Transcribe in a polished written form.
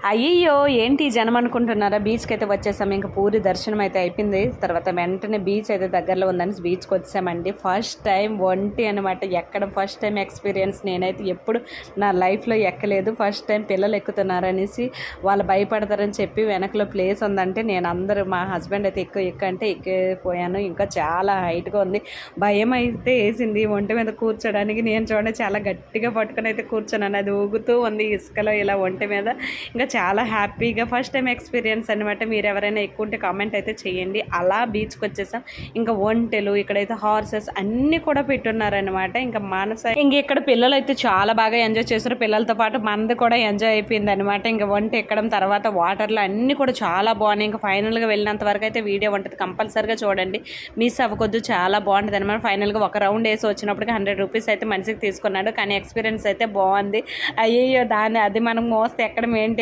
అయ్యయ్యో ఏంటి జనం అనుకుంటున్నారా, బీచ్కి అయితే వచ్చేసాము. ఇంకా పూరి దర్శనం అయితే అయిపోయింది. తర్వాత వెంటనే బీచ్ అయితే దగ్గరలో ఉందని బీచ్కి వచ్చామండి. ఫస్ట్ టైం ఒంటి అనమాట ఎక్కడం, ఫస్ట్ టైం ఎక్స్పీరియన్స్. నేనైతే ఎప్పుడు నా లైఫ్లో ఎక్కలేదు, ఫస్ట్ టైం పిల్లలు ఎక్కుతున్నారనేసి వాళ్ళు భయపడతారని చెప్పి వెనకలో ప్లేస్ ఉందంటే నేను అందరూ మా హస్బెండ్ అయితే అంటే ఎక్కిపోయాను. ఇంకా చాలా హైట్గా ఉంది, భయం అయితే వేసింది ఒంటి మీద కూర్చోడానికి. నేను చూడండి చాలా గట్టిగా పట్టుకొని అయితే కూర్చున్నాను, అది ఊగుతూ ఉంది ఇసుకలో ఇలా ఒంటి మీద. ఇంకా చాలా హ్యాపీగా ఫస్ట్ టైం ఎక్స్పీరియన్స్ అనమాట. మీరు ఎవరైనా ఎక్కువ ఉంటే కామెంట్ అయితే చేయండి. అలా బీచ్కి వచ్చేసాం. ఇంకా ఒంటెలు, ఇక్కడైతే హార్సెస్ అన్నీ కూడా పెట్టున్నారనమాట. ఇంకా ఇంక ఇక్కడ పిల్లలు అయితే చాలా బాగా ఎంజాయ్ చేశారు. పిల్లలతో పాటు మనది కూడా ఎంజాయ్ అయిపోయింది అనమాట. ఇంకా వంట ఎక్కడం, తర్వాత వాటర్లో అన్నీ కూడా చాలా బాగున్నాయి. ఇంకా ఫైనల్గా వెళ్ళినంత వరకు అయితే వీడియో ఉంటుంది, కంపల్సరీగా చూడండి, మిస్ అవ్వకొద్దు. చాలా బాగుంటుంది అనమాట. ఫైనల్గా ఒక రౌండ్ వేసి వచ్చినప్పటికి 100 రూపీస్ అయితే మనిషికి తీసుకున్నాడు. కానీ ఎక్స్పీరియన్స్ అయితే బాగుంది. అయ్యో అది మనం మోస్తే ఎక్కడం ఏంటి